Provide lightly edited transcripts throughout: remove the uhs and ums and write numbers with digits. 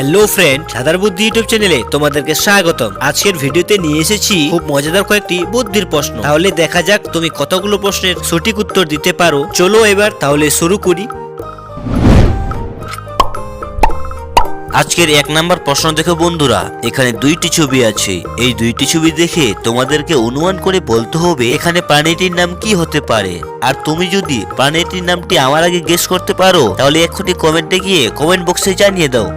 Hello friend, সাদার বুদ্ধি YouTube চ্যানেলে তোমাদেরকে স্বাগতম। আজকের ভিডিওতে নিয়ে এসেছি খুব মজাদার কয়েকটি বুদ্ধির প্রশ্ন। তাহলে দেখা যাক তুমি কতগুলো প্রশ্নের সঠিক উত্তর দিতে পারো। চলো এবার তাহলে শুরু করি। আজকের 1 নাম্বার প্রশ্ন দেখো বন্ধুরা, এখানে দুইটি ছবি আছে। এই দুইটি ছবি দেখে তোমাদেরকে অনুমান করে বলতে হবে এখানে প্রাণীটির নাম কি হতে পারে। আর তুমি যদি প্রাণীটির নামটি আমার আগে গেস করতে পারো তাহলে এক্ষুনি কমেন্টে গিয়ে কমেন্ট বক্সে জানিয়ে দাও।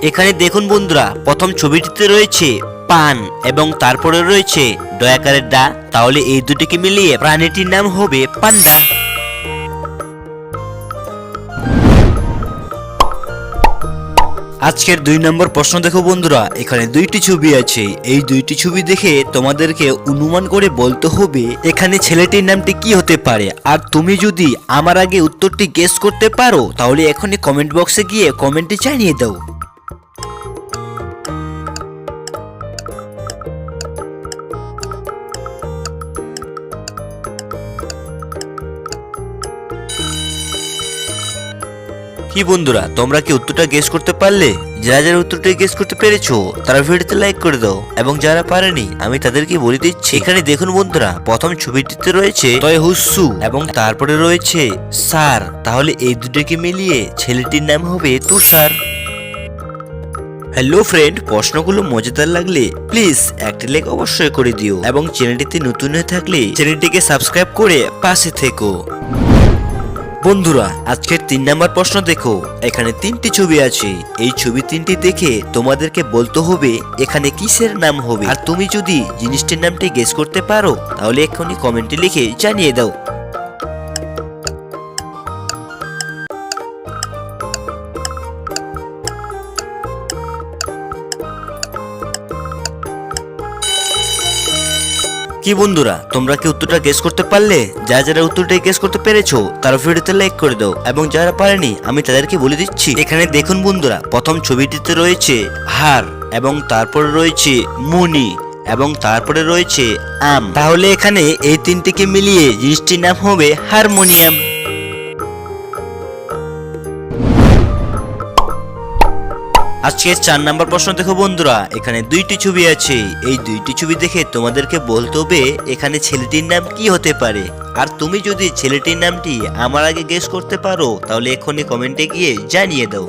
এখানে দেখুন বন্ধুরা, প্রথম ছবিটিতে রয়েছে পান এবং তারপরে রয়েছে দয়াকারের দা। তাহলে এই দুটিকে মিলিয়ে প্রাণীটির নাম হবে পান্ডা। আজকের 2 নম্বর প্রশ্ন দেখো বন্ধুরা, এখানে দুইটি ছবি আছে। এই দুইটি ছবি দেখে তোমাদেরকে অনুমান করে বলতে হবে এখানে ছেলেটির নামটি কি হতে পারে। আর তুমি যদি আমার আগে উত্তরটি গেস করতে পারো তাহলে এখনই কমেন্ট বক্সে গিয়ে কমেন্টে জানিয়ে দাও। কি বন্ধুরা, তোমরা কি উত্তরটা গেস করতে পারলে? যারা যারা উত্তরটা গেস করতে পেরেছো তারা ভিডিওতে লাইক করে দাও, এবং যারা পারেনি আমি তাদেরকে বলে দিচ্ছি। এখানে দেখুন বন্ধুরা, প্রথম ছবিটিতে রয়েছে তয় হুসু এবং তারপরে রয়েছে সার। তাহলে এই দুটোকে মিলিয়ে ছেলেটির নাম হবে তুষার। হ্যালো ফ্রেন্ড, প্রশ্নগুলো মজাদার লাগলে প্লিজ একটা লাইক অবশ্যই করে দিও, এবং চ্যানেলটিতে নতুন হয়ে থাকলে চ্যানেলটিকে সাবস্ক্রাইব করে পাশে থেকো। বন্ধুরা, আজকের 3 নাম্বার প্রশ্ন দেখো, এখানে 3টি ছবি আছে। এই ছবি 3টি দেখে তোমাদেরকে বলতে হবে এখানে কিসের নাম হবে। আর তুমি যদি জিনিসটির নামটি গেস করতে পারো তাহলে এক্ষুনি কমেন্টে লিখে জানিয়ে দাও। কি বন্ধুরা, তোমরা কি উত্তরটা গেস করতে পারলে? যারা যারা উত্তরটা গেস করতে পেরেছো তারা ভিডিওতে লাইক করে দাও, এবং যারা পারেনি আমি তাদেরকে বলে দিচ্ছি। এখানে দেখুন বন্ধুরা, প্রথম ছবিটিতে রয়েছে হার এবং তারপরে রয়েছে মুনি এবং তারপরে রয়েছে আম। তাহলে এখানে এই 3টিকে মিলিয়ে জিনিসটির নাম হবে হারমোনিয়াম। আজকের 4 নাম্বার প্রশ্ন দেখো বন্ধুরা, এখানে 2টি ছবি আছে। এই 2টি ছবি দেখে তোমাদেরকে বলতে হবে এখানে ছেলেটির নাম কি হতে পারে। আর তুমি যদি ছেলেটির নামটি আমার আগে গেস করতে পারো তাহলে এখনই কমেন্টে গিয়ে জানিয়ে দাও।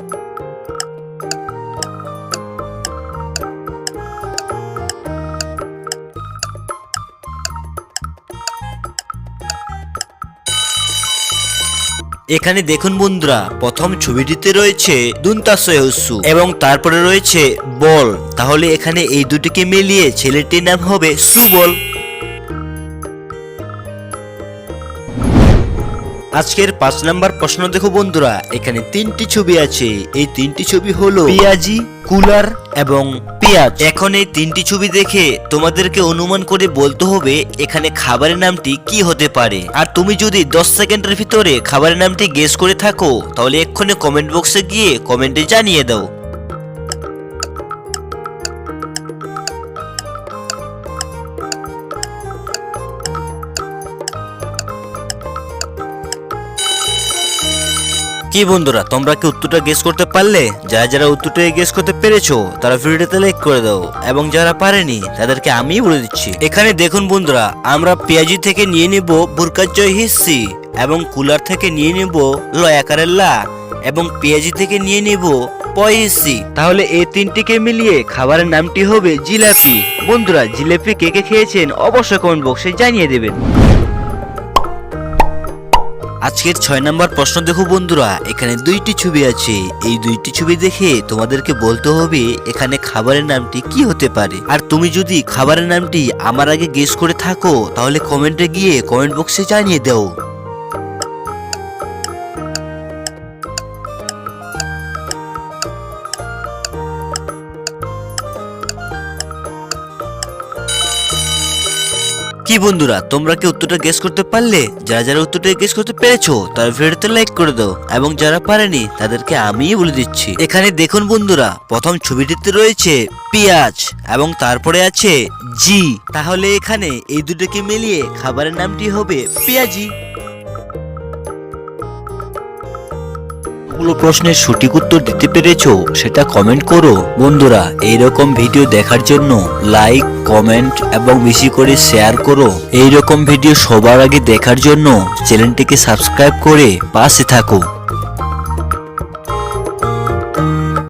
এখানে দেখুন বন্ধুরা, প্রথম ছবিটিতে রয়েছে দুন্তাসয়সু এবং তারপরে রয়েছে বল। তাহলে এখানে এই দুটিকে মিলিয়ে ছেলেটির নাম হবে সুবল। আজকের 5 নাম্বার প্রশ্ন দেখো বন্ধুরা, এখানে 3টি ছবি আছে। এই 3টি ছবি হলো পেঁয়াজি, কুলার এবং পেঁয়াজ। এখন এই 3টি ছবি দেখে তোমাদেরকে অনুমান করে বলতে হবে এখানে খাবারের নামটি কি হতে পারে। আর তুমি যদি 10 সেকেন্ডের ভিতরে খাবারের নামটি গেস করে থাকো তাহলে এক্ষুনি কমেন্ট বক্সে গিয়ে কমেন্টে জানিয়ে দাও। কি বন্ধুরা, তোমরা কি উত্তরটা গেস করতে পারলে? যারা যারা উত্তরটা গেস করতে পেরেছো তারা ভিডিওতে লাইক করে দাও, এবং যারা পারেনি তাদেরকে আমি বলে দিচ্ছি। এখানে দেখুন বন্ধুরা, আমরা পেঁয়াজি থেকে নিয়ে নিব বুরকাজয় হিসি, এবং কুলার থেকে নিয়ে নিব লয়াকারের লা, এবং পেঁয়াজি থেকে নিয়ে নিব পয়সি। তাহলে এই 3টিকে মিলিয়ে খাবারের নামটি হবে জিলাপি। বন্ধুরা, জিলাপি কে কে খেয়েছেন অবশ্যই কমেন্ট বক্সে জানিয়ে দেবেন। আজকের 6 নাম্বার প্রশ্ন দেখো বন্ধুরা, এখানে 2টি ছবি আছে। এই 2টি ছবি দেখে তোমাদেরকে বলতে হবে এখানে খাবারের নামটি কি হতে পারে। আর তুমি যদি খাবারের নামটি আমার আগে গেস করে থাকো তাহলে কমেন্টে গিয়ে কমেন্ট বক্সে জানিয়ে দাও। কি বন্ধুরা, তোমরা কি উত্তরটা গেস করতে পারলে? যারা যারা উত্তরটা গেস করতে পেরেছো তারা ভিডিওতে লাইক করে দাও, এবং যারা পারেনি তাদেরকে আমিই বলে দিচ্ছি। এখানে দেখুন বন্ধুরা, প্রথম ছবিটিতে রয়েছে পেঁয়াজ এবং তারপরে আছে জি। তাহলে এখানে এই দুটোকে মিলিয়ে খাবারের নামটি হবে পেঁয়াজি। গুলো প্রশ্নের সঠিক উত্তর দিতে পেরেছো সেটা কমেন্ট করো। বন্ধুরা, এইরকম ভিডিও দেখার জন্য লাইক, কমেন্ট এবং বেশি করে শেয়ার করো। এইরকম ভিডিও সবার আগে দেখার জন্য চ্যানেলটিকে সাবস্ক্রাইব করে পাশে থাকো।